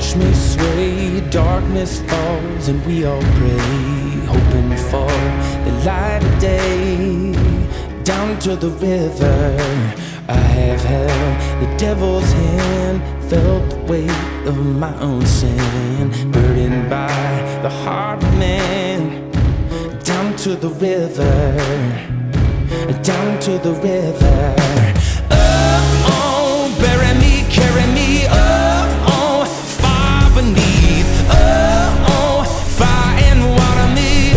Watch me sway, darkness falls, and we all pray, hoping for the light of day. Down to the river, I have held the devil's hand, felt the weight of my own sin, burdened by the heart of man. Down to the river, down to the river. Oh, bury me, carry me, oh, far beneath, oh, fire and water me,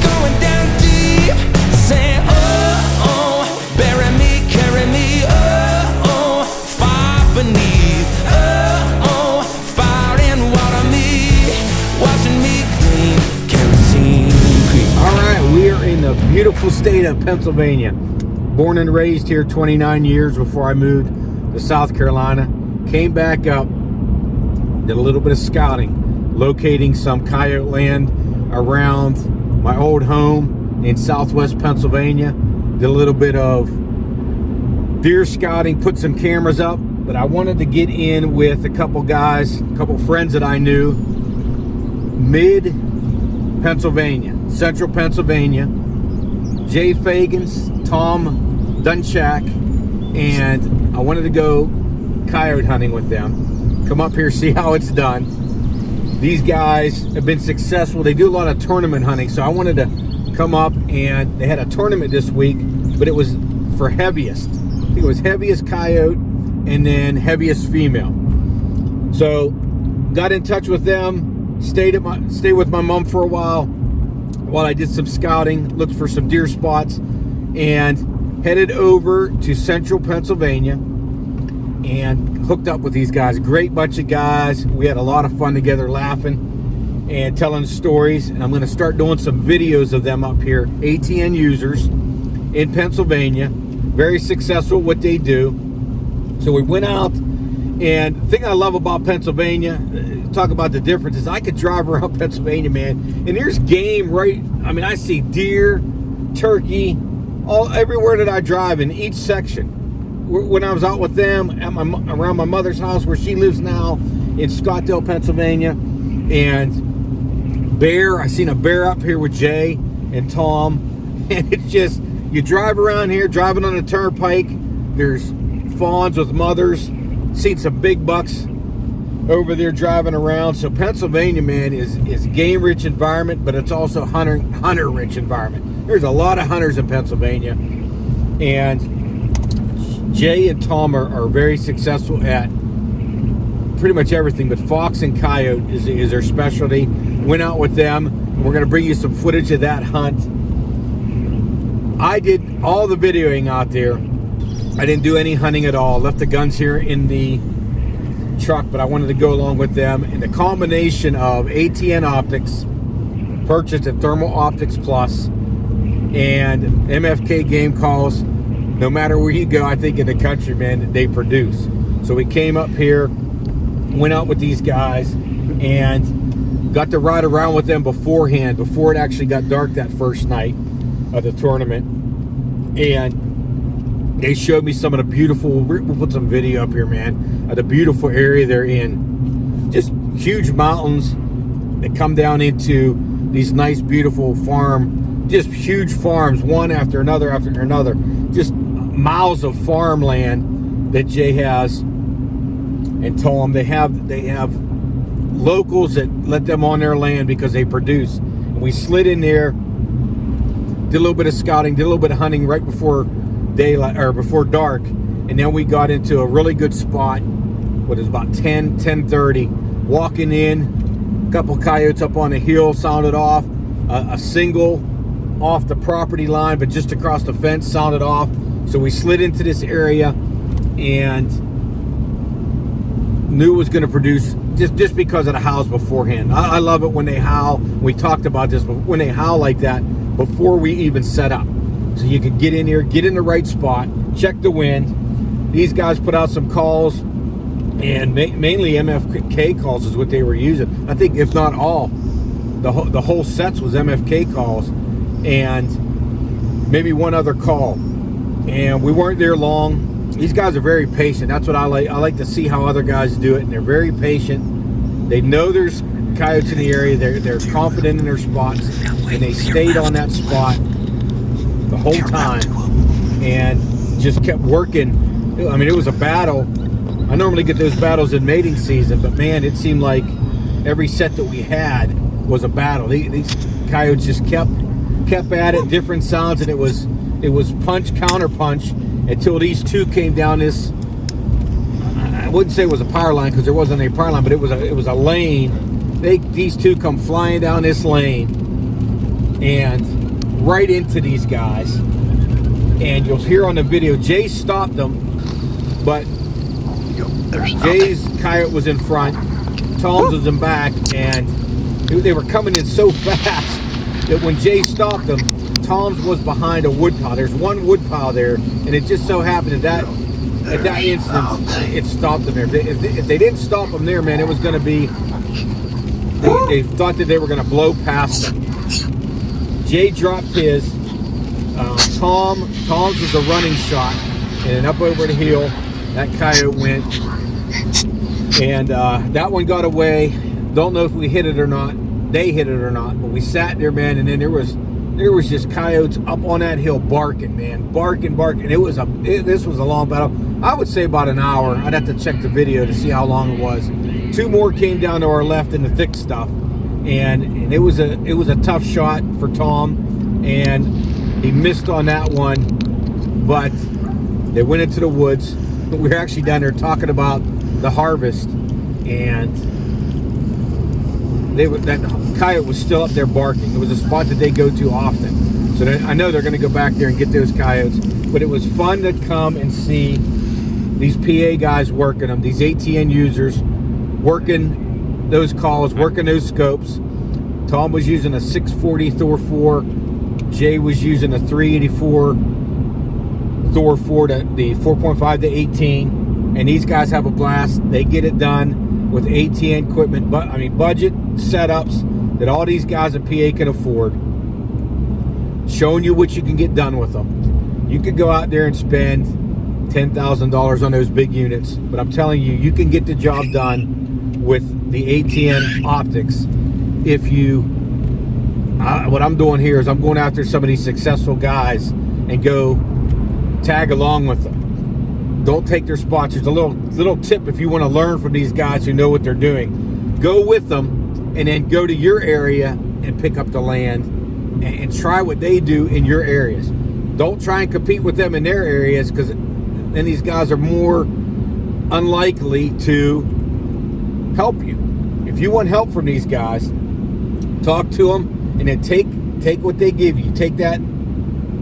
going down deep, saying, oh, bury me, carry me, oh, far beneath, oh, fire and water me, washing me clean, kerosene cream. All right, we are in the beautiful state of Pennsylvania. Born and raised here 29 years before I moved to South Carolina. Came back up, did a little bit of scouting, locating some coyote land around my old home in southwest Pennsylvania. Did a little bit of deer scouting, put some cameras up, but I wanted to get in with a couple guys, a couple friends that I knew, mid-Pennsylvania, central Pennsylvania, Jay Fagans, Tom Dunchack, and I wanted to go coyote hunting with them. Come up here, see how it's done. These guys have been successful. They do a lot of tournament hunting, so I wanted to come up, and they had a tournament this week, but it was for heaviest. I think it was heaviest coyote and then heaviest female. So got in touch with them, stayed with my mom for a while I did some scouting, looked for some deer spots, and headed over to central Pennsylvania and hooked up with these guys. Great bunch of guys. We had a lot of fun together, laughing and telling stories. And I'm going to start doing some videos of them up here. ATN users in Pennsylvania, very successful at what they do. So we went out, and the thing I love about Pennsylvania, talk about the differences, I could drive around Pennsylvania, man, and there's game right, I mean, I see deer, turkey, everywhere that I drive in each section. When I was out with them at around my mother's house where she lives now in Scottsdale, Pennsylvania, and bear, I seen a bear up here with Jay and Tom, and it's just, you drive around here, driving on the turnpike, there's fawns with mothers, seen some big bucks over there driving around. So Pennsylvania, man, is game-rich environment, but it's also hunter-rich environment. There's a lot of hunters in Pennsylvania, and Jay and Tom are very successful at pretty much everything, but fox and coyote is their specialty. Went out with them, and we're going to bring you some footage of that hunt. I did all the videoing out there. I didn't do any hunting at all. Left the guns here in the truck, but I wanted to go along with them. And the combination of ATN optics, purchased at Thermal Optics Plus, and MFK game calls, no matter where you go, I think in the country, man, they produce. So we came up here, went out with these guys, and got to ride around with them beforehand, before it actually got dark that first night of the tournament. And they showed me some of the beautiful, we'll put some video up here, man, of the beautiful area they're in. Just huge mountains that come down into these nice, beautiful just huge farms, one after another after another. Just miles of farmland that Jay has and Tom. They have locals that let them on their land because they produce. And we slid in there, did a little bit of scouting, did a little bit of hunting right before daylight or before dark, and then we got into a really good spot. What is about 10:30. Walking in, a couple coyotes up on a hill sounded off. A single off the property line, but just across the fence sounded off. So we slid into this area and knew it was going to produce just because of the howls beforehand. I love it when they howl. We talked about this, but when they howl like that before we even set up. So you could get in here, get in the right spot, check the wind. These guys put out some calls, and mainly MFK calls is what they were using. I think, if not all, the whole sets was MFK calls, and maybe one other call. And we weren't there long. These guys are very patient. That's what I like. I like to see how other guys do it, and they're very patient. They know there's coyotes in the area. They're confident in their spots, and they stayed on that spot the whole time and just kept working. I mean, it was a battle. I normally get those battles in mating season, but man, it seemed like every set that we had was a battle. These coyotes just kept at it, different sounds, and it was punch, counter punch until these two came down this. I wouldn't say it was a power line because there wasn't a power line, but it was a lane. These two come flying down this lane and right into these guys. And you'll hear on the video, Jay stopped them, but Jay's coyote was in front, Tom's was in back, and they were coming in so fast that when Jay stopped them, Tom's was behind a wood pile. There's one wood pile there, and it just so happened that at that instant, it stopped them there. If they didn't stop them there, man, it was going to be, they thought that they were going to blow past them. Jay dropped his. Tom's was a running shot, and then up over the hill, that coyote went, and that one got away. Don't know if we hit it or not. They hit it or not, but we sat there, man, and then there was just coyotes up on that hill barking, man, barking. This was a long battle. I would say about an hour. I'd have to check the video to see how long it was. Two more came down to our left in the thick stuff, and it was a tough shot for Tom, and he missed on that one, but they went into the woods. We were actually down there talking about the harvest, and that coyote was still up there barking. It was a spot that they go to often. So I know they're going to go back there and get those coyotes. But it was fun to come and see these PA guys working them, these ATN users working those calls, working those scopes. Tom was using a 640 Thor 4. Jay was using a 384 Thor 4 to the 4.5 to 18. And these guys have a blast. They get it done with ATN equipment, but I mean budget setups that all these guys in PA can afford. Showing you what you can get done with them. You could go out there and spend $10,000 on those big units, but I'm telling you, you can get the job done with the ATN optics. If you, what I'm doing here is I'm going after some of these successful guys and go tag along with them. Don't take their sponsors. A little tip if you want to learn from these guys who know what they're doing. Go with them and then go to your area and pick up the land and try what they do in your areas. Don't try and compete with them in their areas, because then these guys are more unlikely to help you. If you want help from these guys, talk to them and then take what they give you. Take that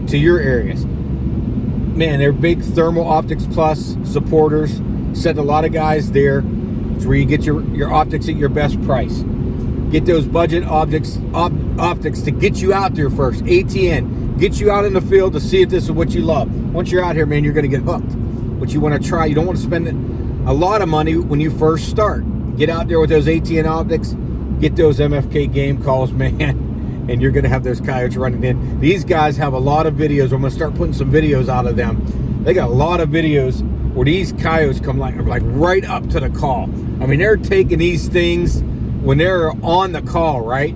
to your areas. Man, they're big Thermal Optics Plus supporters. Send a lot of guys there. It's where you get your optics at your best price. Get those budget optics to get you out there first. ATN, get you out in the field to see if this is what you love. Once you're out here, man, you're going to get hooked. But you want to try. You don't want to spend a lot of money when you first start. Get out there with those ATN optics. Get those MFK game calls, man. And you're going to have those coyotes running in. These guys have a lot of videos. I'm going to start putting some videos out of them. They got a lot of videos where these coyotes come like right up to the call. I mean, they're taking these things when they're on the call, right?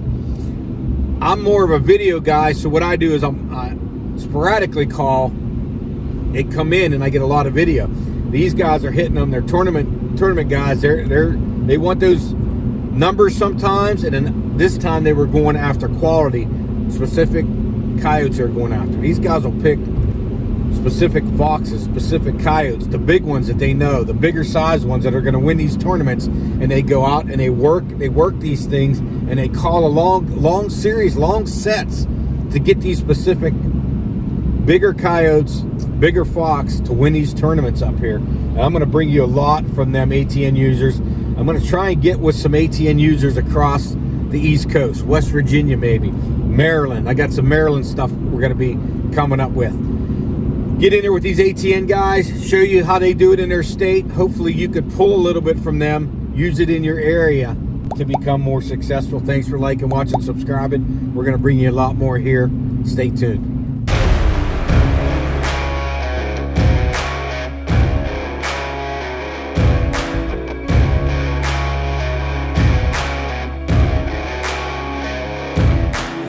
I'm more of a video guy, so what I do is I'm sporadically call. They come in and I get a lot of video. These guys are hitting them. They're tournament guys. They want those numbers sometimes, and then this time they were going after quality. Specific coyotes they're going after. These guys will pick specific foxes, specific coyotes, the big ones that they know, the bigger size ones that are going to win these tournaments, and they go out and they work these things, and they call a long series, long sets to get these specific bigger coyotes, bigger fox to win these tournaments up here. And I'm going to bring you a lot from them ATN users. I'm going to try and get with some ATN users across the East Coast, West Virginia maybe, Maryland. I got some Maryland stuff we're going to be coming up with. Get in there with these ATN guys, show you how they do it in their state. Hopefully you could pull a little bit from them, use it in your area to become more successful. Thanks for liking, watching, subscribing. We're going to bring you a lot more here. Stay tuned.